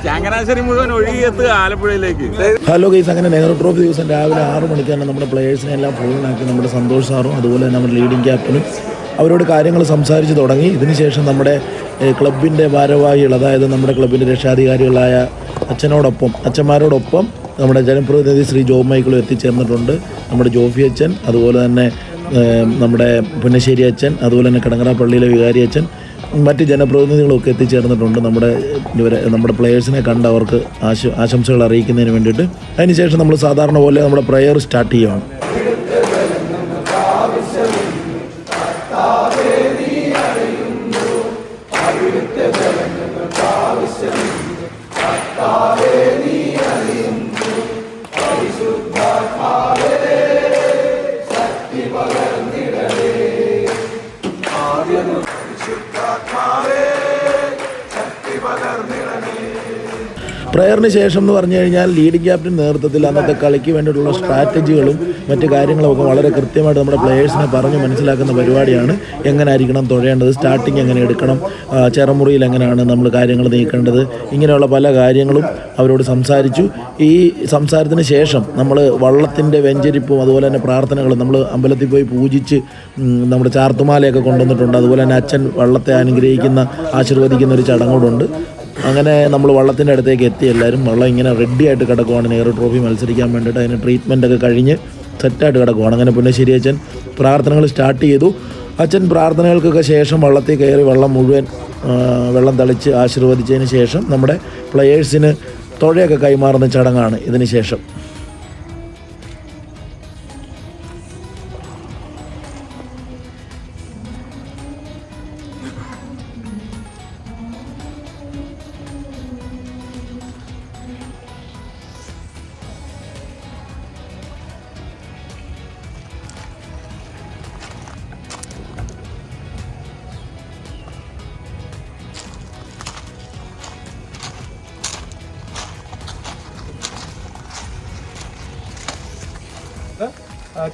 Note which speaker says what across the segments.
Speaker 1: ചങ്ങനാശ്ശേരി മുഴുവൻ ഒഴുകിയെത്തുക ആലപ്പുഴയിലേക്ക്.
Speaker 2: Hello guys, അങ്ങനെ Nehru trophy ദിവസം രാവിലെ 6 മണിക്ക് തന്നെ നമ്മുടെ പ്ലേയേഴ്സിനെ എല്ലാം ഫോണിലാക്കി നമ്മുടെ സന്തോഷ് സാറും അതുപോലെ തന്നെ നമ്മുടെ ലീഡിംഗ് ക്യാപ്റ്റനും അവരോട് കാര്യങ്ങൾ സംസാരിച്ച് തുടങ്ങി. ഇതിനുശേഷം നമ്മുടെ ക്ലബിൻ്റെ ഭാരവാഹികൾ, അതായത് നമ്മുടെ ക്ലബിൻ്റെ രക്ഷാധികാരികളായ അച്ഛന്മാരോടൊപ്പം നമ്മുടെ ജനപ്രതിനിധി ശ്രീ ജോബ് മൈക്കിളും എത്തിച്ചേർന്നിട്ടുണ്ട്. നമ്മുടെ ജോഫി അച്ഛൻ, അതുപോലെ തന്നെ നമ്മുടെ പുന്നശ്ശേരി അച്ഛൻ, അതുപോലെ തന്നെ കടങ്ങറ പള്ളിയിലെ വികാരി അച്ഛൻ, മറ്റ് ജനപ്രതിനിധികളൊക്കെ എത്തിച്ചേർന്നിട്ടുണ്ട് നമ്മുടെ പ്ലെയേഴ്സിനെ കണ്ട് അവർക്ക് ആശംസകൾ അറിയിക്കുന്നതിന് വേണ്ടിയിട്ട്. അതിനുശേഷം നമ്മൾ സാധാരണ പോലെ നമ്മുടെ പ്രയർ സ്റ്റാർട്ട് ചെയ്യുകയാണ്. പ്രയറിന് ശേഷം എന്ന് പറഞ്ഞു കഴിഞ്ഞാൽ ലീഡിംഗ് ക്യാപ്റ്റൻ നേതൃത്വത്തിൽ അന്നത്തെ കളിക്ക് വേണ്ടിയിട്ടുള്ള സ്ട്രാറ്റജികളും മറ്റു കാര്യങ്ങളൊക്കെ വളരെ കൃത്യമായിട്ട് നമ്മുടെ പ്ലെയേഴ്സിനെ പറഞ്ഞ് മനസ്സിലാക്കുന്ന പരിപാടിയാണ്. എങ്ങനെ ആയിരിക്കണം തുഴയേണ്ടത്, സ്റ്റാർട്ടിങ് എങ്ങനെ എടുക്കണം, ചെറമുറിയിൽ എങ്ങനെയാണ് നമ്മൾ കാര്യങ്ങൾ നീക്കേണ്ടത്, ഇങ്ങനെയുള്ള പല കാര്യങ്ങളും അവരോട് സംസാരിച്ചു. ഈ സംസാരത്തിന് ശേഷം നമ്മൾ വള്ളത്തിൻ്റെ വെഞ്ചരിപ്പും അതുപോലെ തന്നെ പ്രാർത്ഥനകളും നമ്മൾ അമ്പലത്തിൽ പോയി പൂജിച്ച് നമ്മുടെ ചാർത്തുമാലയൊക്കെ കൊണ്ടുവന്നിട്ടുണ്ട്. അതുപോലെ തന്നെ അച്ഛൻ വള്ളത്തെ ആശീർവദിക്കുന്ന ഒരു ചടങ്ങോടുണ്ട്. അങ്ങനെ നമ്മൾ വള്ളത്തിൻ്റെ അടുത്തേക്ക് എത്തി. എല്ലാവരും വള്ളം ഇങ്ങനെ റെഡി ആയിട്ട് കിടക്കുവാണ് നെഹ്റു ട്രോഫി മത്സരിക്കാൻ വേണ്ടിയിട്ട്. അതിന് ട്രീറ്റ്മെൻറ്റൊക്കെ കഴിഞ്ഞ് സെറ്റായിട്ട് കിടക്കുവാണ്. അങ്ങനെ പുന്നശ്ശേരി അച്ഛൻ പ്രാർത്ഥനകൾ സ്റ്റാർട്ട് ചെയ്തു. അച്ഛൻ പ്രാർത്ഥനകൾക്കൊക്കെ ശേഷം വള്ളത്തിൽ കയറി വെള്ളം തളിച്ച് ആശീർവദിച്ചതിന് ശേഷം നമ്മുടെ പ്ലെയേഴ്സിന് തുഴയൊക്കെ കൈമാറുന്ന ചടങ്ങാണ് ഇതിന് ശേഷം.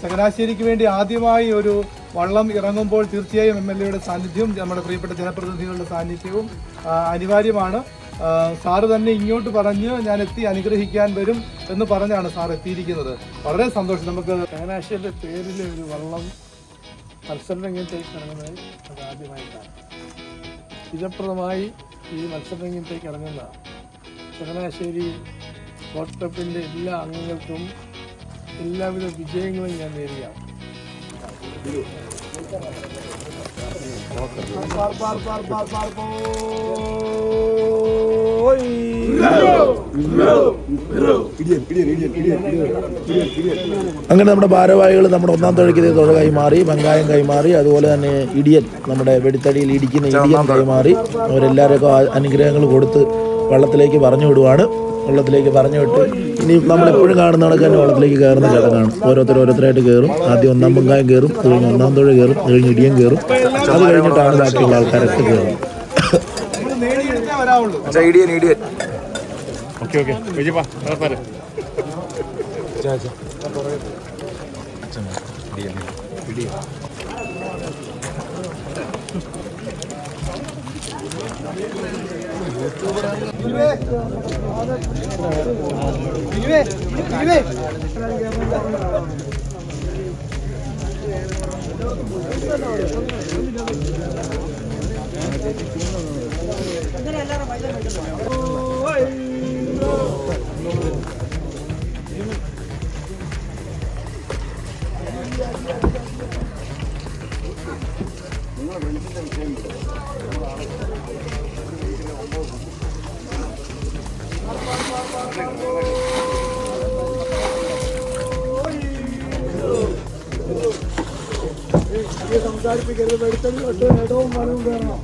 Speaker 3: ചങ്ങനാശ്ശേരിക്ക് വേണ്ടി ആദ്യമായി ഒരു വള്ളം ഇറങ്ങുമ്പോൾ തീർച്ചയായും MLA യുടെ സാന്നിധ്യവും നമ്മുടെ പ്രിയപ്പെട്ട ജനപ്രതിനിധികളുടെ സാന്നിധ്യവും അനിവാര്യമാണ്. സാറ് തന്നെ ഇങ്ങോട്ട് പറഞ്ഞ് ഞാൻ എത്തി അനുഗ്രഹിക്കാൻ വരും എന്ന് പറഞ്ഞാണ് സാർ എത്തിയിരിക്കുന്നത്. വളരെ സന്തോഷം. നമുക്ക്
Speaker 4: ചങ്ങനാശ്ശേരിയുടെ പേരിൽ ഒരു വള്ളം മത്സരരംഗത്തേക്ക് ഇറങ്ങുന്നത് അത് ആദ്യമായിട്ടാണ്. വിജയപ്രദമായി ഈ മത്സരരംഗത്തേക്ക് ഇറങ്ങുന്ന ചങ്ങനാശ്ശേരി സ്പോർട്സ് ക്ലബിൻ്റെ എല്ലാ അംഗങ്ങൾക്കും എല്ലാവിധ വിജയങ്ങളും ഞാൻ നേരുകയാണ്.
Speaker 2: അങ്ങനെ നമ്മുടെ ഭാരവാഹികൾ നമ്മുടെ ഒന്നാം തുഴയ്ക്ക് തുഴ കൈമാറി, വെങ്കായം കൈമാറി, അതുപോലെ തന്നെ ഇടിയൻ, നമ്മുടെ വെടിത്തടിയിൽ ഇടിക്കുന്ന ഇടിയൻ കൈമാറി അവരെല്ലാവരും അനുഗ്രഹങ്ങൾ കൊടുത്ത് വള്ളത്തിലേക്ക് പറഞ്ഞു വിടുവാണ്. വെള്ളത്തിലേക്ക് പറഞ്ഞു വിട്ട് ഇനി നമ്മളെപ്പോഴും കാണുന്ന കണക്ക് തന്നെ വെള്ളത്തിലേക്ക് കയറുന്ന ചടങ്ങാണ്. ഓരോരുത്തരായിട്ട് കയറും. ആദ്യം ഒന്നാം വെങ്കായം കയറും, അത് കഴിഞ്ഞ് ഒന്നാം തുഴ കയറും, അത് കഴിഞ്ഞ് ഇടിയൻ കയറും, അത് കഴിഞ്ഞിട്ടാണ് ബാക്കിയുള്ള ആൾക്കാരൊക്കെ കയറും.
Speaker 4: സംസാരിപ്പിക്കരുത്. വെടുത്തടി ഒട്ട് ഇടവും വലവും കയറണം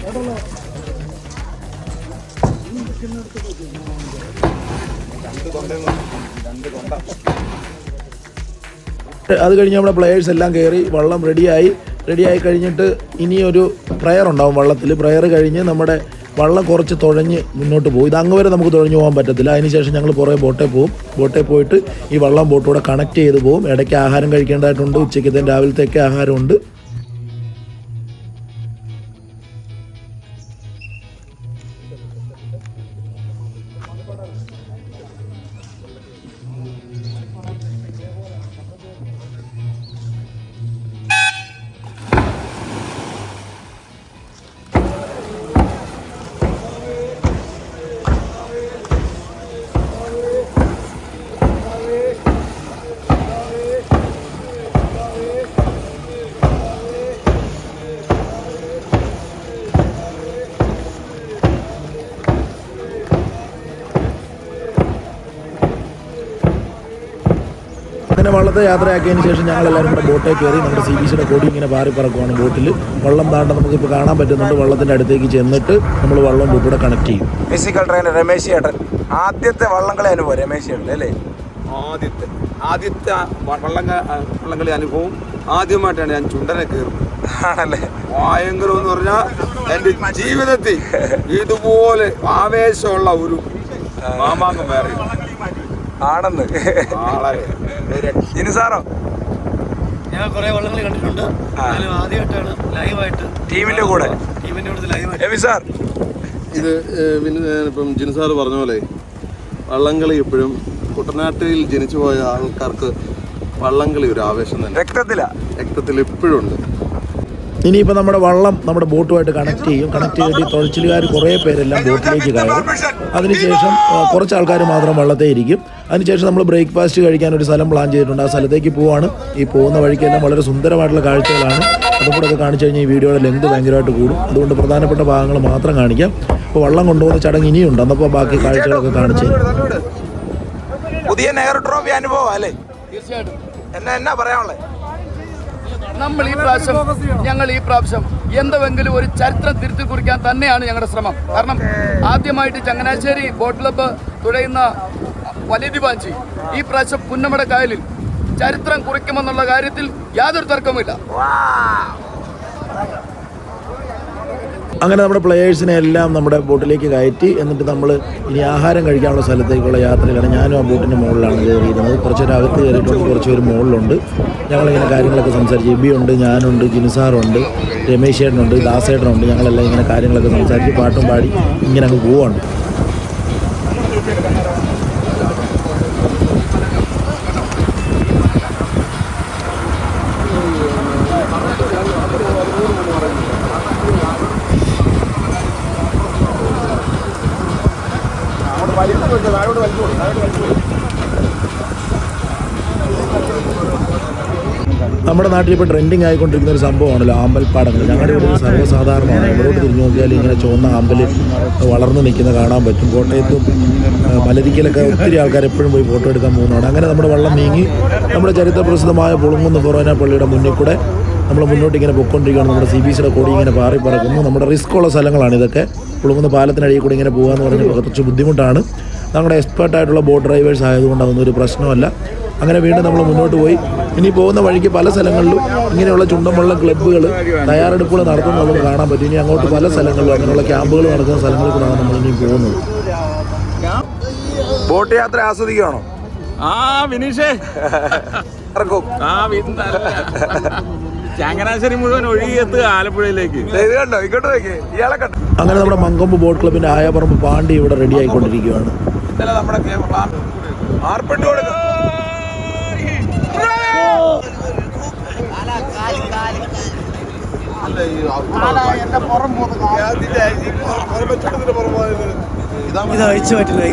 Speaker 4: കേട്ടല്ലോ.
Speaker 2: അത് കഴിഞ്ഞ് നമ്മുടെ പ്ലെയേഴ്സ് എല്ലാം കയറി വള്ളം റെഡിയായി കഴിഞ്ഞിട്ട് ഇനിയൊരു പ്രയർ ഉണ്ടാവും വള്ളത്തിൽ. പ്രയർ കഴിഞ്ഞ് നമ്മുടെ വള്ളം കുറച്ച് തുഴഞ്ഞ് മുന്നോട്ട് പോകും. ഇത് അങ്ങ് വരെ നമുക്ക് തുഴഞ്ഞു പോകാൻ പറ്റത്തില്ല. അതിനുശേഷം ഞങ്ങൾ പുറകെ ബോട്ടിൽ പോകും. ബോട്ടിൽ പോയിട്ട് ഈ വള്ളം ബോട്ടോടെ കണക്ട് ചെയ്ത് പോകും. ഇടയ്ക്ക് ആഹാരം കഴിക്കേണ്ടതായിട്ടുണ്ട്. ഉച്ചയ്ക്കത്തെ രാവിലത്തേക്ക് ആഹാരമുണ്ട്. അങ്ങനെ വള്ളത്തെ യാത്രയാക്കിയതിന് ശേഷം ഞങ്ങളെല്ലാവരും കൂടെ ബോട്ടിൽ കയറി നമ്മുടെ CBCയുടെ കൊടി ഇങ്ങനെ പാറി പറക്കുവാണ് ബോട്ടിൽ. വള്ളം താണ്ട നമുക്കിപ്പോൾ കാണാൻ പറ്റുന്നുണ്ട്. വള്ളത്തിൻ്റെ അടുത്തേക്ക് ചെന്നിട്ട് നമ്മൾ വള്ളം ബോട്ടൂടെ കണക്ട് ചെയ്യും.
Speaker 5: ഫിസിക്കൽ ട്രെയിനർ രമേശ് ചേട്ടൻ ആദ്യത്തെ വള്ളംകളി അനുഭവം. രമേശ് ചേട്ടൻ അല്ലേ?
Speaker 1: ആദ്യത്തെ വള്ളംകളി അനുഭവം ആദ്യമായിട്ടാണ് ഞാൻ ചുണ്ടനെ കയറുന്നത്.
Speaker 5: ആണല്ലേ?
Speaker 1: ഭയങ്കരം എന്ന് പറഞ്ഞാൽ എൻ്റെ ജീവിതത്തിൽ ഇതുപോലെ ആവേശമുള്ള ഒരു മാമാങ്കം വേറെ
Speaker 5: ആണെന്ന്. ജിനുസാറോ?
Speaker 4: ഞാൻ കുറെ വള്ളങ്ങൾ കണ്ടിട്ടുണ്ട്. ആദ്യമായിട്ടാണ് ലൈവായിട്ട്
Speaker 5: ടീമിന്റെ കൂടെ
Speaker 4: ലൈവായിട്ട്.
Speaker 5: സാർ,
Speaker 6: ഇത് ഇപ്പം ജിനുസാർ പറഞ്ഞ പോലെ വള്ളംകളി എപ്പോഴും കുട്ടനാട്ടിൽ ജനിച്ചു പോയ ആൾക്കാർക്ക് വള്ളംകളി ഒരു ആവേശം തന്നെ രക്തത്തിൽ എപ്പോഴും ഉണ്ട്.
Speaker 2: ഇനിയിപ്പോൾ നമ്മുടെ വള്ളം നമ്മുടെ ബോട്ടുമായിട്ട് കണക്ട് ചെയ്യും. കണക്ട് ചെയ്തിട്ട് തുഴച്ചിലുകാർ കുറേ പേരെല്ലാം ബോട്ടിലേക്ക് കയറും. അതിനുശേഷം കുറച്ച് ആൾക്കാർ മാത്രം വള്ളത്തെ ഇരിക്കും. അതിനുശേഷം നമ്മൾ ബ്രേക്ക്ഫാസ്റ്റ് കഴിക്കാൻ ഒരു സ്ഥലം പ്ലാൻ ചെയ്തിട്ടുണ്ട്. ആ സ്ഥലത്തേക്ക് പോവാണ്. ഈ പോകുന്ന വഴിക്കെല്ലാം വളരെ സുന്ദരമായിട്ടുള്ള കാഴ്ചകളാണ്. അതും കൂടെ ഒക്കെ കാണിച്ചു കഴിഞ്ഞാൽ ഈ വീഡിയോയുടെ ലെങ്ത് ഭയങ്കരമായിട്ട് കൂടും. അതുകൊണ്ട് പ്രധാനപ്പെട്ട ഭാഗങ്ങൾ മാത്രം കാണിക്കാം. അപ്പോൾ വള്ളം കൊണ്ടുപോകുന്ന ചടങ്ങ് ഇനിയുണ്ട്. അന്നപ്പോൾ ബാക്കി കാഴ്ചകളൊക്കെ കാണിച്ചു.
Speaker 5: പുതിയ നെഹ്റു ട്രോഫി അനുഭവം അല്ലേ?
Speaker 4: തീർച്ചയായിട്ടും.
Speaker 5: എന്നാ പറയാനുള്ളത്?
Speaker 4: ഞങ്ങൾ ഈ പ്രാവശ്യം എന്തെങ്കിലും ഒരു ചരിത്രം തിരുത്തി കുറിക്കാൻ തന്നെയാണ് ഞങ്ങളുടെ ശ്രമം. കാരണം ആദ്യമായിട്ട് ചങ്ങനാശ്ശേരി ബോട്ട് ക്ലബ്ബ് തുഴയുന്ന വലിയ ദിവാഞ്ചി ഈ പ്രാവശ്യം പുന്നമട കായലിൽ ചരിത്രം കുറിക്കുമെന്നുള്ള കാര്യത്തിൽ യാതൊരു തർക്കവുമില്ല.
Speaker 2: അങ്ങനെ നമ്മുടെ പ്ലെയേഴ്സിനെ എല്ലാം നമ്മുടെ ബോട്ടിലേക്ക് കയറ്റി. എന്നിട്ട് നമ്മൾ ഇനി ആഹാരം കഴിക്കാനുള്ള സ്ഥലത്തേക്കുള്ള യാത്രയിലാണ്. ഞാനും ആ ബോട്ടിൻ്റെ മുകളിലാണ് കയറിയിരുന്നത്. കുറച്ചൊരു അകത്ത് കയറിയിട്ടുണ്ട്, കുറച്ച് പേര് മുകളിലുണ്ട്. ഞങ്ങളിങ്ങനെ കാര്യങ്ങളൊക്കെ സംസാരിച്ച് എബിയുണ്ട്, ഞാനുണ്ട്, ജിനുസാറുണ്ട്, രമേശ് ചേട്ടനുണ്ട്, ദാസേട്ടനുണ്ട്. ഞങ്ങളെല്ലാം ഇങ്ങനെ കാര്യങ്ങളൊക്കെ സംസാരിച്ച് പാട്ടും പാടി ഇങ്ങനെ അങ്ങ് പോവാണ്. നമ്മുടെ നാട്ടിൽ ഇപ്പോൾ ട്രെൻഡിങ് ആയിക്കൊണ്ടിരിക്കുന്ന ഒരു സംഭവമാണല്ലോ ആമ്പൽപ്പാടങ്ങൾ. ഞങ്ങളുടെ ഇവിടെ സർവ്വസാധാരണമാണ്. ഇവിടോട്ട് തിരിഞ്ഞു നോക്കിയാൽ ഇങ്ങനെ ചുവന്ന ആമ്പൽ വളർന്നു നിൽക്കുന്ന കാണാൻ പറ്റും. കോട്ടയത്തും മലരിക്കലൊക്കെ ഒത്തിരി ആൾക്കാർ എപ്പോഴും പോയി ഫോട്ടോ എടുക്കാൻ പോകുന്നതാണ്. അങ്ങനെ നമ്മുടെ വള്ളം നീങ്ങി നമ്മുടെ ചരിത്രപ്രസിദ്ധമായ പുളുങ്ങുന്ന് ഫൊറോന പള്ളിയുടെ മുന്നിൽ കൂടെ നമ്മൾ മുന്നോട്ട് ഇങ്ങനെ പൊയ്ക്കൊണ്ടിരിക്കുകയാണ്. നമ്മുടെ CBCയുടെ കൊടി ഇങ്ങനെ പാറി പറക്കുന്നു. നമ്മുടെ റിസ്ക് ഉള്ള സ്ഥലങ്ങളാണ് ഇതൊക്കെ. പുളുങ്ങുന്ന പാലത്തിനടിയിൽ കൂടി ഇങ്ങനെ പോകാമെന്ന് പറഞ്ഞാൽ കുറച്ച് ബുദ്ധിമുട്ടാണ്. നമ്മുടെ എക്സ്പേർട്ടായിട്ടുള്ള ബോട്ട് ഡ്രൈവേഴ്സ് ആയതുകൊണ്ട് അതൊന്നും ഒരു പ്രശ്നമല്ല. അങ്ങനെ വീണ്ടും നമ്മൾ മുന്നോട്ട് പോയി. ഇനി പോകുന്ന വഴിക്ക് പല സ്ഥലങ്ങളിലും ഇങ്ങനെയുള്ള ചുണ്ടൻവള്ളം ക്ലബ്ബുകൾ തയ്യാറെടുപ്പുകൾ നടത്തുന്നത് നമുക്ക് കാണാൻ പറ്റും. ഇനി അങ്ങോട്ട് പല സ്ഥലങ്ങളിലും അങ്ങനെയുള്ള ക്യാമ്പുകൾ നടക്കുന്ന സ്ഥലങ്ങളിൽ കൂടെയാണ് നമ്മളിനി പോകുന്നത്.
Speaker 5: ബോട്ട് യാത്ര ആസ്വദിക്കുകയാണോ?
Speaker 1: വിനീഷേ ചങ്ങനാശ്ശേരി മുഴുവൻ ഒഴുകിയെത്തുക ആലപ്പുഴയിലേക്ക്.
Speaker 5: ഇത് കണ്ടോ, ഇങ്ങോട്ട് നോക്കിയേ, ഇയാളെ കണ്ടോ?
Speaker 2: അങ്ങനെ നമ്മുടെ മങ്കൊമ്പ് ബോട്ട് ക്ലബിൻ്റെ ആയപ്പറമ്പ് പാണ്ടി ഇവിടെ റെഡി ആയിക്കൊണ്ടിരിക്കുകയാണ്.
Speaker 5: നമ്മുടെ ആർപ്പിട്ട് കൊടുക്കും.
Speaker 4: ഇത് അഴിച്ചു പറ്റില്ല.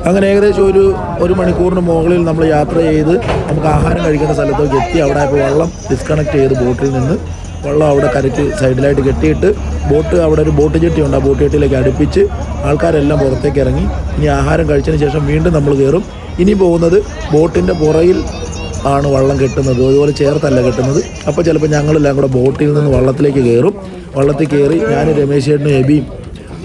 Speaker 2: അങ്ങനെ ഏകദേശം ഒരു മണിക്കൂറിന് മുകളിൽ നമ്മൾ യാത്ര ചെയ്ത് നമുക്ക് ആഹാരം കഴിക്കേണ്ട സ്ഥലത്തേക്ക് എത്തി. അവിടെ ഇപ്പോൾ വെള്ളം ഡിസ്കണക്ട് ചെയ്ത് ബോട്ടിൽ നിന്ന് വെള്ളം അവിടെ കരയ്ക്ക് സൈഡിലായിട്ട് കെട്ടിയിട്ട് അവിടെ ഒരു ബോട്ട് ജെട്ടിയുണ്ട്. ആ ബോട്ട് ജെട്ടിയിലേക്ക് അടുപ്പിച്ച് ആൾക്കാരെല്ലാം പുറത്തേക്ക് ഇറങ്ങി. ഇനി ആഹാരം കഴിച്ചതിന് ശേഷം വീണ്ടും നമ്മൾ കയറും. ഇനി പോകുന്നത് ബോട്ടിൻ്റെ പുറയിൽ ആണ് വള്ളം കെട്ടുന്നത്, അതുപോലെ ചേർത്തല്ല കെട്ടുന്നത്. അപ്പോൾ ചിലപ്പോൾ ഞങ്ങളെല്ലാം കൂടെ ബോട്ടിൽ നിന്ന് വള്ളത്തിലേക്ക് കയറും. വള്ളത്തിൽ കയറി ഞാൻ രമേശ് ചേട്ടനും എബിയും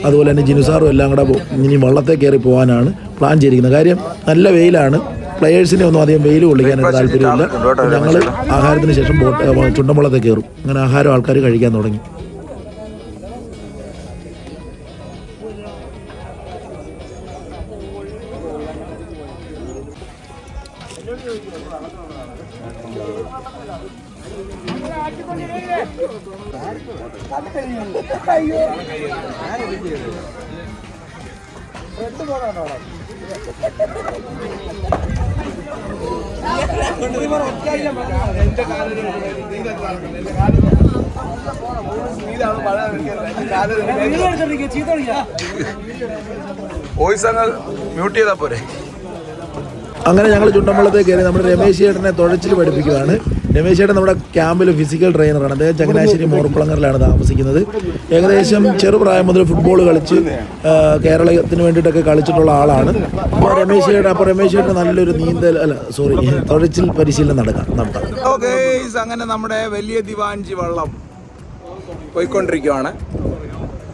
Speaker 2: അതുപോലെ തന്നെ ജിനുസാറും എല്ലാം കൂടെ ഇനി വള്ളത്തിൽ കയറി പോകാനാണ് പ്ലാൻ ചെയ്തിരിക്കുന്നത്. കാര്യം നല്ല വെയിലാണ്, പ്ലെയേഴ്സിനെ ഒന്നും അധികം വെയിൽ കൊള്ളിക്കാനായിട്ട് താല്പര്യമില്ല. ഞങ്ങൾ ആഹാരത്തിന് ശേഷം ചുണ്ടൻവള്ളത്തിൽ കയറും. അങ്ങനെ ആഹാരം ആൾക്കാർ കഴിക്കാൻ തുടങ്ങി.
Speaker 5: വോയിസ് അങ്ങ് മ്യൂട്ട് ചെയ്താൽ പോരെ.
Speaker 2: അങ്ങനെ ഞങ്ങൾ ചുണ്ടൻവള്ളത്തിൽ കയറി നമ്മുടെ രമേശ് ചേട്ടനെ തുഴച്ചിൽ പഠിപ്പിക്കുകയാണ്. രമേശ് ചേട്ടൻ നമ്മുടെ ക്യാമ്പിൽ ഫിസിക്കൽ ട്രെയിനറാണ്. അദ്ദേഹം ചങ്ങനാശ്ശേരി മോർക്കുളങ്ങറിലാണ് താമസിക്കുന്നത്. ഏകദേശം ചെറുപ്രായം മുതൽ ഫുട്ബോൾ കളിച്ച് കേരളത്തിന് വേണ്ടിയിട്ടൊക്കെ കളിച്ചിട്ടുള്ള ആളാണ്. അപ്പോൾ രമേശ് ചേട്ടൻ നല്ലൊരു തുഴച്ചിൽ പരിശീലനം നടത്താം.
Speaker 5: അങ്ങനെ നമ്മുടെ വലിയ ദിവാഞ്ചി വള്ളം പോയിക്കൊണ്ടിരിക്കുകയാണ്.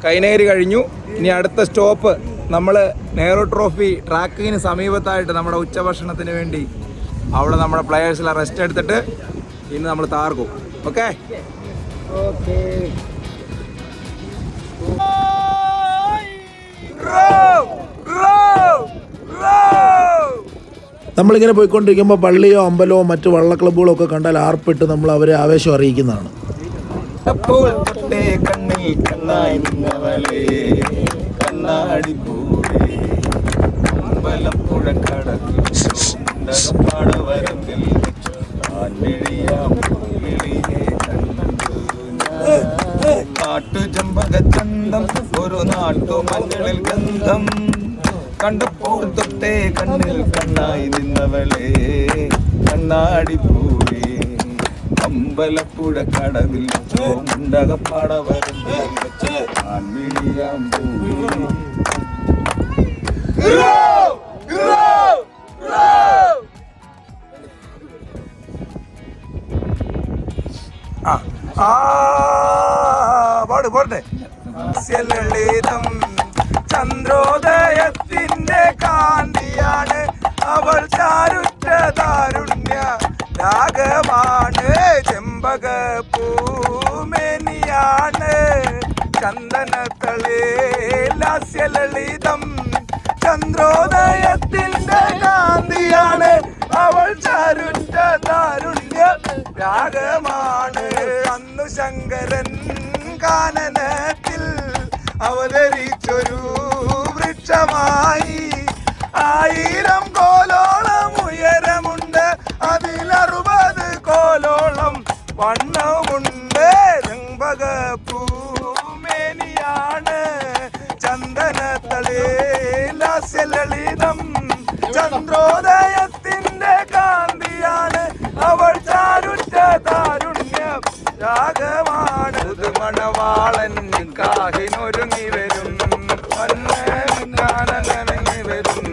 Speaker 5: കൈനേരി കഴിഞ്ഞു. ഇനി അടുത്ത സ്റ്റോപ്പ് നമ്മൾ നെഹ്റു ട്രോഫി ട്രാക്കിങ്ങിന് സമീപത്തായിട്ട് നമ്മുടെ ഉച്ചഭക്ഷണത്തിന് വേണ്ടി അവിടെ നമ്മുടെ പ്ലെയേഴ്സിലെ റെസ്റ്റ് എടുത്തിട്ട് ഇന്ന് നമ്മൾ താർക്കും. ഓക്കെ
Speaker 2: നമ്മളിങ്ങനെ പോയിക്കൊണ്ടിരിക്കുമ്പോൾ പള്ളിയോ അമ്പലമോ മറ്റ് വള്ള ക്ലബ്ബുകളോ ഒക്കെ കണ്ടാൽ ആർപ്പിട്ട് നമ്മൾ അവരെ ആവേശം അറിയിക്കുന്നതാണ്.
Speaker 5: നാട്ടുചമ്പകച്ചന്തം ഒരു നാട്ടു മഞ്ഞളിൽ ഗന്ധം കണ്ടപ്പോൾ തൊട്ടേ കണ്ണിൽ കണ്ണായി നിന്നവളെ കണ്ണാടിപ്പൂവേ അമ്പലപ്പുഴ കടവിൽ ചോണ്ടകപ്പാടവരം പോട്ടെ. ലളിതം ചന്ദ്രോദയത്തിന്റെ കാന്തിയാണ് അവൾ ചാരുറ്റ താരുണ്യ രാഗമാണ് ചെമ്പക പൂമേനിയാണ് ചന്ദനത്തളേ ലാസ്യലളിതം ചന്ദ്രോദയത്തിന്റെ കാന്തിയാണ് അവൾ ചാരുറ്റ താരുണ്യ രാഗമാണ്. അന്നു ശങ്കരൻ കാനനത്തിൽ അവതരിച്ചൊരു വൃക്ഷമായി 1000 കോലോളം ഉയരമുണ്ട്, അതിൽ 60 കോലോളം വണ്ണമുണ്ട്. ചെമ്പകപ്പൂമേനിയാണ് ചന്ദനത്തളേ ലാസ്യലളിതം ചന്ദ്രോദയത്തിന്റെ കാന്തിയാണ് അവൾ ചാരുറ്റ താരുണ്യ രാഗമാണ്. പുതുമണവാളൻ നിക്കാഹിനൊരുങ്ങി വരും ഞാനങ്ങി വരും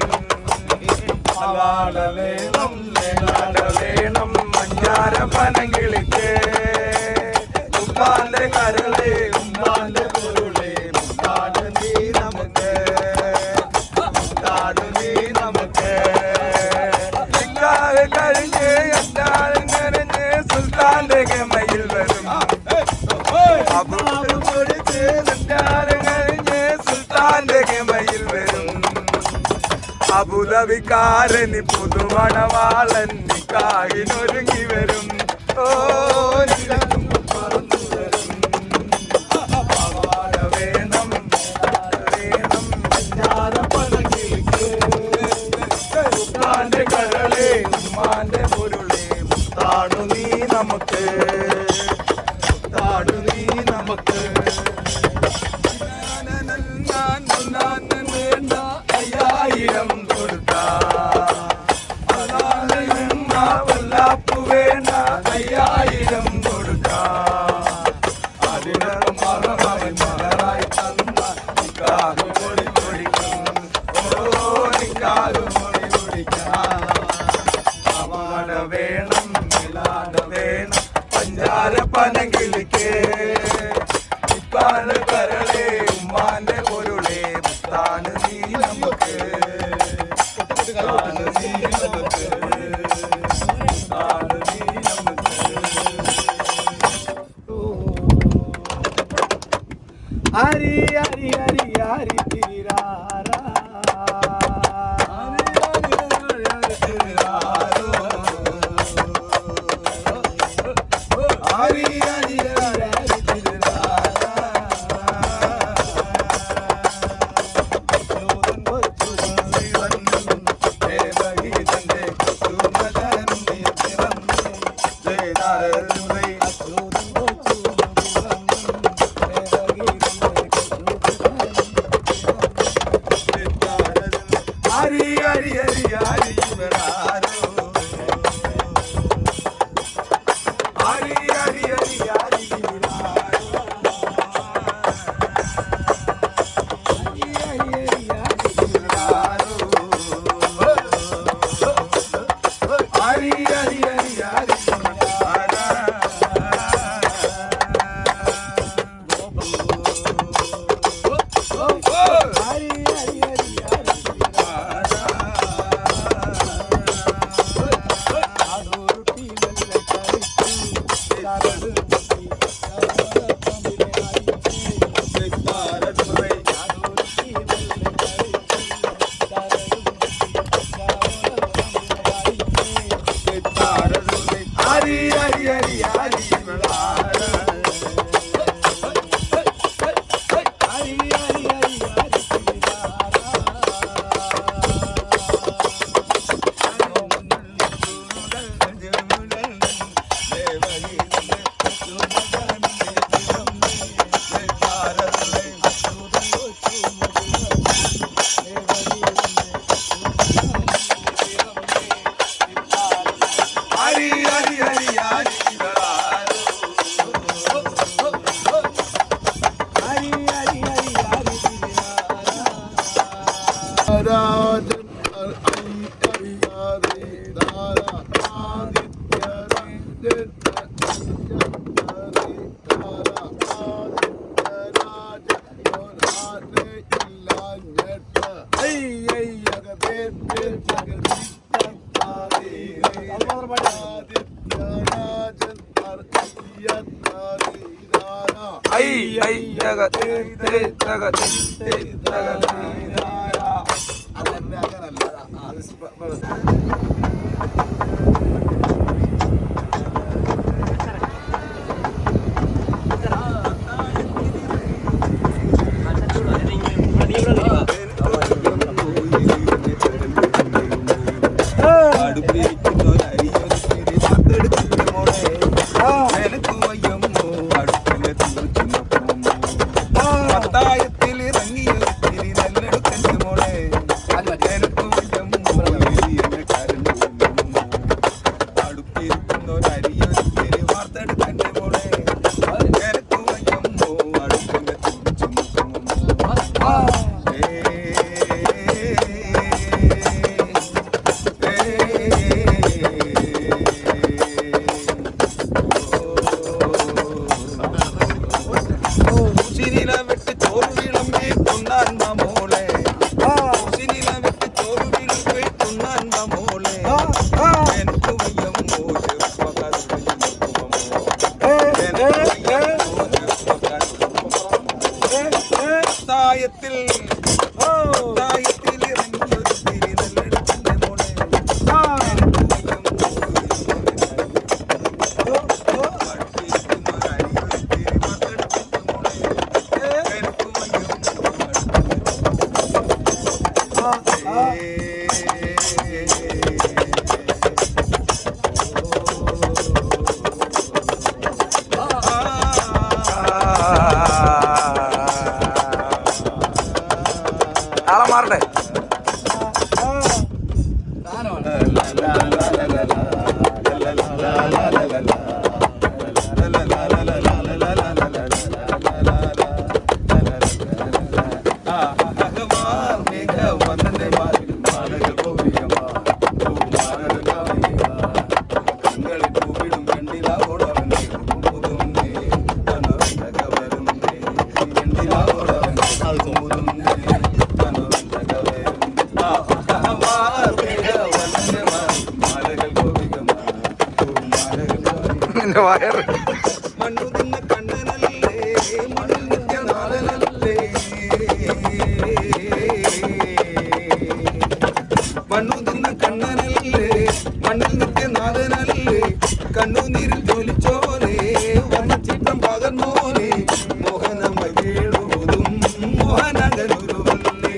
Speaker 5: വേണം മഞ്ചാര പനകിളിക്ക് ഉമ്മാന്റെ കരളെ ഉമ്മാന്റെ പൊരുളെ മുട്ടാട് നീ നമുക്ക് മുട്ടാട് നീ നമുക്ക് നിക്കാഹ് കഴിഞ്ഞ് എല്ലാരും കരഞ്ഞ് സുൽത്താന്റെ ഗമയിൽ വരും സുൽത്താന്റെ ഗമയിൽ വരും അബുദാബിക്കാരന് പുതുമണവാളൻ നിക്കാഹിനൊരുങ്ങി വരും. ഓ വേണം വേണം ഉമ്മാന്റെ കരളെ ഉമ്മാന്റെ പൊരുളെ മുത്താണു നീ നമുക്ക് മുത്താണു നീ നമുക്ക് വേണ്ട 5000 കൊടുത്ത കാലുമൊടി പൊടിക്കും കാലുമൊടി പൊടിക്കാം അവാട വേണം മിലാട വേണം പഞ്ചാര പനകിളിക്ക് ഇപ്പാണ് കരളെ ഉമ്മാന്റെ പൊരുളെ മുത്താണ് നീ നമുക്ക് മുത്താണ് നീ നമുക്ക് മുത്താണ് നീ നമുക്ക്
Speaker 3: ഹരി ഹരി ഹരി ഹരി തിരാരാ
Speaker 5: ആളെ മാറട്ടെ. വയറ്
Speaker 1: മണ്ണു തിന്ന കണ്ണനല്ലേ മണ്ണിൽ നിത്യനാഥനല്ലേ മണ്ണു തിന്ന കണ്ണനല്ലേ മണ്ണിൽ നിത്യനാഥനല്ലേ കണ്ണുനീരിൽ ജോലിച്ചോനെ വർണ്ണച്ചിട്ടം പകർന്നോനെ മോഹനമായി വേണുതും മോഹനകനുരുവല്ലേ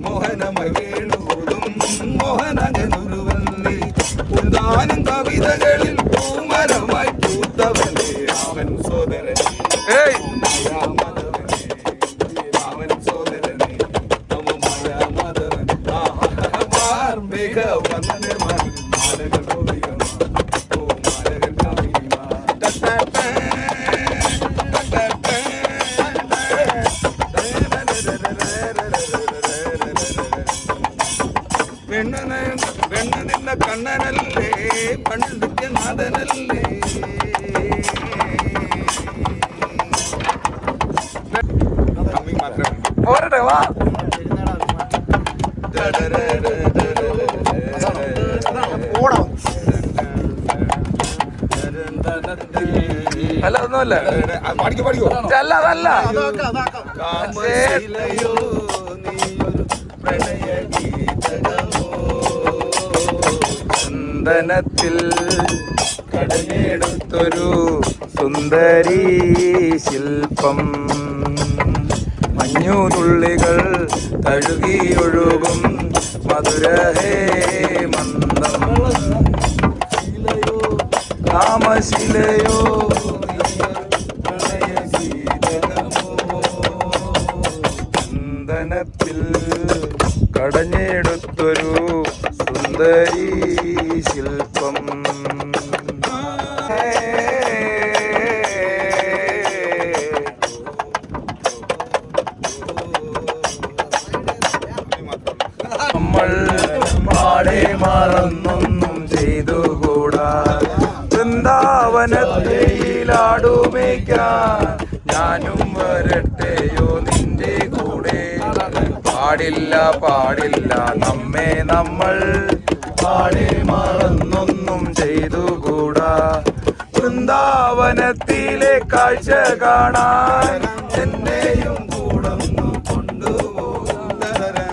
Speaker 1: മോഹനമായി വേണുതും മോഹനകനുരുവല്ലേ ഉദാനം കവിതകളിൽ പൂമരമായി പൂത്തവനെ അവൻ സോദരൻ അവൻ സോദരനെ മേഘ വന്ദനമാ മാലകൾ ഗോപികമാ ഓ മാലകൾ കവിമാ വെണ്ണ നിന്ന കണ്ണനല്ലേ മണ്ണിൽ നിത്യനാഥനല്ലേ
Speaker 5: പോരട്ടെ വാ അല്ല ഒന്നുമല്ല
Speaker 1: പഠിക്കോ പഠിക്കോ
Speaker 5: അല്ല അതല്ല
Speaker 1: കാമശീലയോ നീയൊരു പ്രണയഗീതകമോ
Speaker 5: ചന്ദനത്തിൽ കടഞ്ഞെടുത്തൊരു സുന്ദരീ ശില്പം മഞ്ഞുതുള്ളികൾ തഴുകിയൊഴുകും മധുരഹേ മന്ദം കാമശിലയോ ചന്ദനത്തിൽ കടഞ്ഞെടുത്തൊരു സുന്ദരീ ശില്പം നമ്മൾ പാടെ മറന്നൊന്നും ചെയ്തുകൂടാ വൃന്ദാവനത്തിലാടുമേക്കാൻ ഞാനും വരട്ടെയോ നിന്റെ കൂടെ പാടില്ല പാടില്ല നമ്മെ നമ്മൾ പാടെ മറന്നൊന്നും ചെയ്തുകൂടാ വൃന്ദാവനത്തിലെ കാഴ്ച കാണാൻ എന്നെയും കൂടൊന്നു കൊണ്ടുപോകാൻ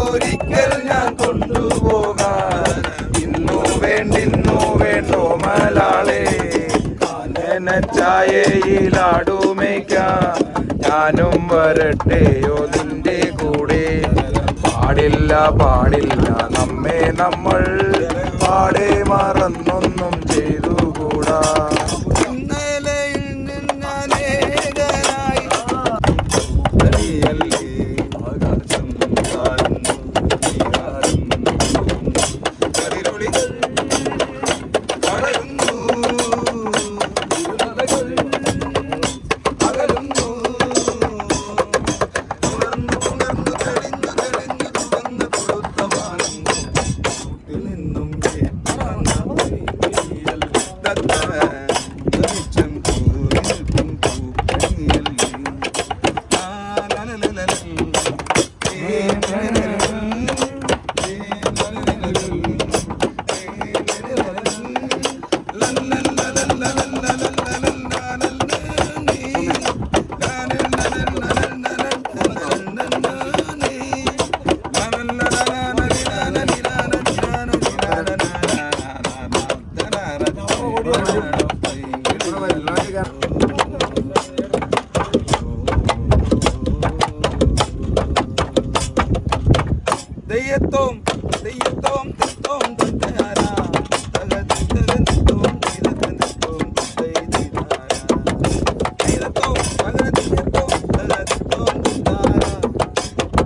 Speaker 5: ഒരിക്കൽ ഞാൻ കൊണ്ടുപോകാൻ ഇന്നു വേണ്ടോ മലാളെ ചായയിലാടുമേക്കാൻ ഞാനും വരട്ടെയോ നിന്റെ കൂടെ പാടില്ല പാടില്ല നമ്മെ നമ്മൾ പാടെ മറന്നൊന്നും ചെയ്തുകൂടാ
Speaker 1: ഇന്നലെയിൽ നിന്നേകനായി നീയല്ലേ ആകാശം താഴ്ന്നു നീയാറുന്നു കതിരൊളികൾ വളരുന്നു ഇരുളകൾ അകലുന്നു ഉണർന്നു ഉണർന്നു തെളിഞ്ഞു തെളിഞ്ഞു ചുവന്ന കൊടുത്ത വാനം കൂട്ടിൽ നിന്നും ദയ്യത്തോം ദയ്യത്തോം തത്തോം തത്തയാരാ തകതിത്തകതിത്തോം തിരതതിത്തോം തൈതിതാരാ ദയ്യത്തോം തകതിത്തോം തകതിത്തോം തത്താരാ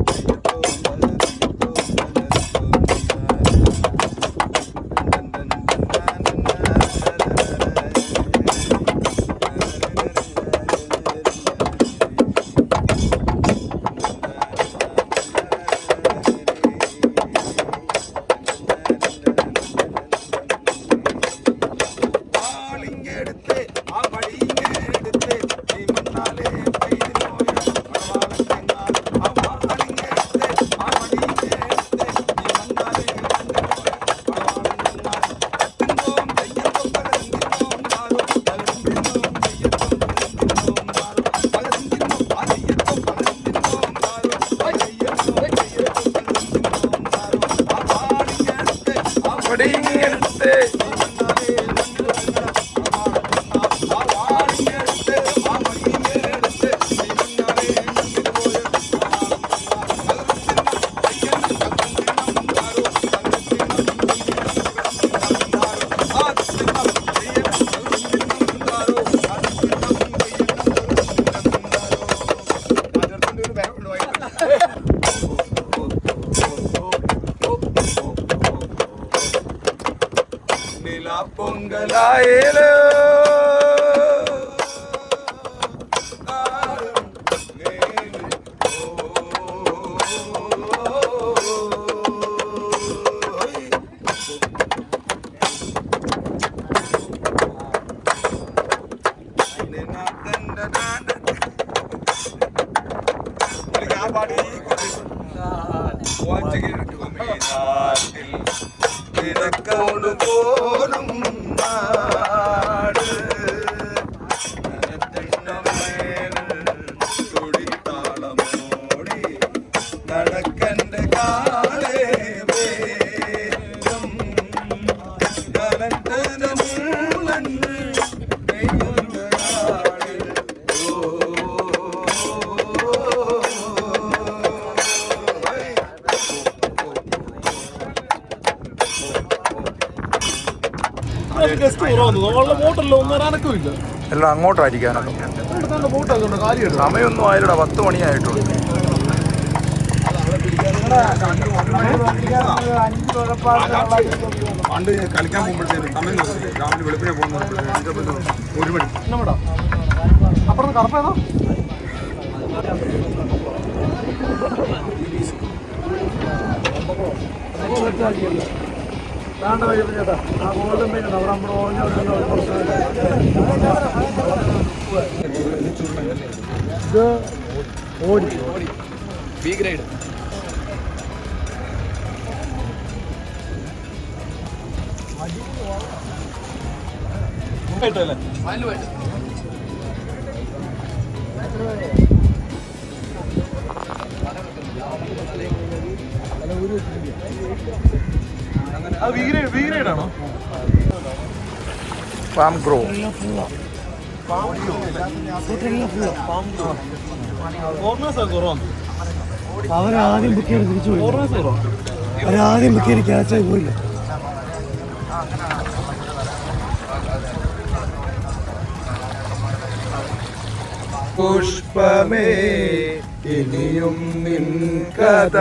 Speaker 1: ദയ്യത്തോം തകതിത്തോം തകതിത്തോം മംഗലായേലോ കിടക്കോട് പോലും നാട് തുടിത്താളമോടി നടക്കന്റെ കാളേ വേഗം എല്ലാം അങ്ങോട്ടായിരിക്കാനൊക്കെ സമയമൊന്നും ആയില്ലടാ 10 മണിയായിട്ടുള്ളൂ.
Speaker 6: പണ്ട് കളിക്കാൻ പോകുമ്പോഴത്തേനും സമയം നോക്കി രാവിലെ വെളുപ്പിനെ പോകുന്ന 1 മണി
Speaker 3: അപ്പുറത്ത് കറപ്പേതാ
Speaker 4: ബി ഗ്രേഡ്
Speaker 3: വീഗ്രേഡാണോ
Speaker 1: ഫാം ഗ്രോ
Speaker 3: അവരാദ്യം ബുക്ക് ചെയ്ത് തിരിച്ചു പോയി അവരാദ്യം ബുക്ക് ചെയ്ത് ക്യാച്ചായി പോയില്ല
Speaker 1: പുഷ്പമേ ഇനിയും നിൻ കഥ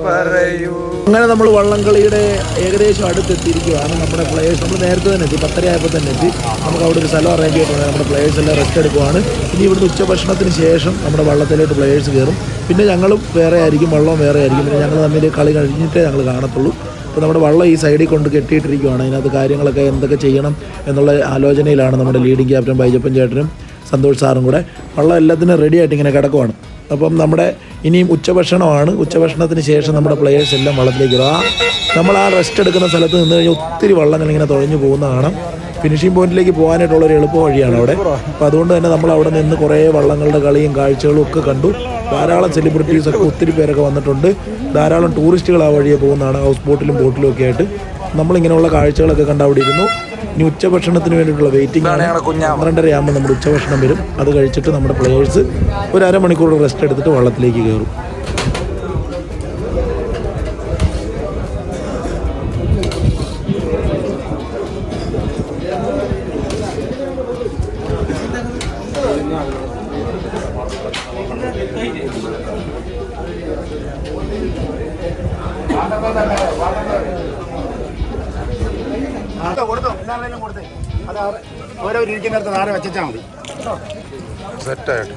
Speaker 1: പറയൂ.
Speaker 2: അങ്ങനെ നമ്മൾ വള്ളംകളിയുടെ ഏകദേശം അടുത്തെത്തിയിരിക്കുകയാണ്. നമ്മുടെ പ്ലേയേഴ്സ് നമ്മൾ നേരത്തെ തന്നെ എത്തി, 10:30 ആയപ്പോൾ തന്നെ എത്തി. നമുക്ക് അവിടെ ഒരു സ്ഥലം അറേഞ്ച് ചെയ്തിട്ടുണ്ട്. നമ്മുടെ പ്ലേയേഴ്സ് എല്ലാം റെസ്റ്റ് എടുക്കുവാണ്. ഇനി ഇവിടുന്ന് ഉച്ചഭക്ഷണത്തിന് ശേഷം നമ്മുടെ വള്ളത്തിലോട്ട് പ്ലേയേഴ്സ് കയറും. പിന്നെ ഞങ്ങളും വേറെ ആയിരിക്കും, വള്ളവും വേറെ ആയിരിക്കും. പിന്നെ ഞങ്ങൾ തമ്മിൽ കളി കഴിഞ്ഞിട്ടേ ഞങ്ങൾ കാണത്തുള്ളൂ. അപ്പോൾ നമ്മുടെ വള്ളം ഈ സൈഡിൽ കൊണ്ട് കെട്ടിയിട്ടിരിക്കുകയാണ്. അതിനകത്ത് കാര്യങ്ങളൊക്കെ എന്തൊക്കെ ചെയ്യണം എന്നുള്ള ആലോചനയിലാണ് നമ്മുടെ ലീഡിംഗ് ക്യാപ്റ്റൻ ബൈജപ്പൻ ചേട്ടനും സന്തോഷ് സാറും കൂടെ. വള്ളം എല്ലാത്തിനും റെഡി ആയിട്ട് ഇങ്ങനെ കിടക്കുവാണ്. അപ്പം നമ്മുടെ ഇനിയും ഉച്ചഭക്ഷണമാണ്. ഉച്ചഭക്ഷണത്തിന് ശേഷം നമ്മുടെ പ്ലേയേഴ്സ് എല്ലാം വള്ളത്തിലേക്ക് വരും. നമ്മൾ ആ റെസ്റ്റ് എടുക്കുന്ന സ്ഥലത്ത് നിന്ന് കഴിഞ്ഞാൽ ഒത്തിരി വള്ളങ്ങൾ ഇങ്ങനെ തുഴഞ്ഞു പോകുന്ന കാണാം. ഫിനിഷിംഗ് പോയിന്റിലേക്ക് പോകാനായിട്ടുള്ളൊരു എളുപ്പ വഴിയാണ് അവിടെ. അപ്പോൾ അതുകൊണ്ട് തന്നെ നമ്മൾ അവിടെ നിന്ന് കുറേ വള്ളങ്ങളുടെ കളിയും കാഴ്ചകളും ഒക്കെ കണ്ടു. ധാരാളം സെലിബ്രിറ്റീസൊക്കെ ഒത്തിരി പേരൊക്കെ വന്നിട്ടുണ്ട്. ധാരാളം ടൂറിസ്റ്റുകൾ ആ വഴിയെ പോകുന്നതാണ്, ഹൗസ് ബോട്ടിലും ബോട്ടിലും ഒക്കെ ആയിട്ട്. നമ്മളിങ്ങനെയുള്ള കാഴ്ചകളൊക്കെ കണ്ട് അവിടെ ഇരുന്നു. ഇനി ഉച്ചഭക്ഷണത്തിന് വേണ്ടിയിട്ടുള്ള വെയിറ്റിംഗ് ആണ്. 12:30 ആകുമ്പോൾ നമ്മുടെ ഉച്ചഭക്ഷണം വരും. അത് കഴിച്ചിട്ട് നമ്മുടെ പ്ലേയേഴ്സ് ഒരു അരമണിക്കൂർ റെസ്റ്റ് എടുത്തിട്ട് വള്ളത്തിലേക്ക് കയറും.
Speaker 7: ഓരോരിക്കുന്നിടത്ത് നാളെ വെച്ചാൽ മതി.
Speaker 1: സെറ്റായിട്ട്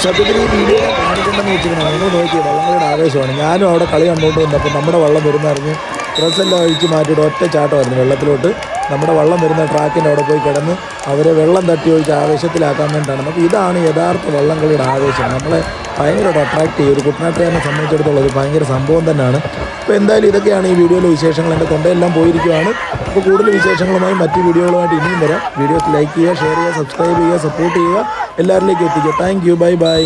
Speaker 2: സത്യത്തിൽ ഈ വീഡിയോ കാണിക്കേണ്ടെന്ന് വെച്ചിരുന്നത് നിങ്ങൾ നോക്കി വള്ളംകളിയുടെ ആവേശമാണ്. ഞാനും അവിടെ കളി കണ്ടുകൊണ്ട് വന്നപ്പോൾ നമ്മുടെ വള്ളം വരുന്നറിഞ്ഞ് ഡ്രസ്സെല്ലാം അഴിച്ച് മാറ്റിയിട്ട് ഒറ്റ ചാട്ടമായിരുന്നു വെള്ളത്തിലോട്ട്. നമ്മുടെ വള്ളം വരുന്ന ട്രാക്കിൻ്റെ അവിടെ പോയി കിടന്ന് അവരെ വെള്ളം തട്ടി ഒഴിച്ച് ആവേശത്തിലാക്കാൻ വേണ്ടിയിട്ടാണ്. അപ്പോൾ ഇതാണ് യഥാർത്ഥ വള്ളംകളിയുടെ ആവേശം. നമ്മളെ ഭയങ്കരമായിട്ട് അട്രാക്ട് ചെയ്യും. ഒരു കുട്ടനാട്ടുകാരനെ സംബന്ധിച്ചിടത്തോളം അത് ഭയങ്കര സംഭവം തന്നെയാണ്. അപ്പോൾ എന്തായാലും ഇതൊക്കെയാണ് ഈ വീഡിയോയിലെ വിശേഷങ്ങൾ. എൻ്റെ തൊണ്ടയെല്ലാം പോയിരിക്കുകയാണ്. അപ്പോൾ കൂടുതൽ വിശേഷങ്ങളുമായി മറ്റ് വീഡിയോകളുമായിട്ട് ഇനിയും വരാം. വീഡിയോസ് ലൈക്ക് ചെയ്യുക, ഷെയർ ചെയ്യുക, സബ്സ്ക്രൈബ് ചെയ്യുക, സപ്പോർട്ട് ചെയ്യുക, എല്ലാവരിലേക്കും എത്തിക്കുക. Thank you. Bye bye.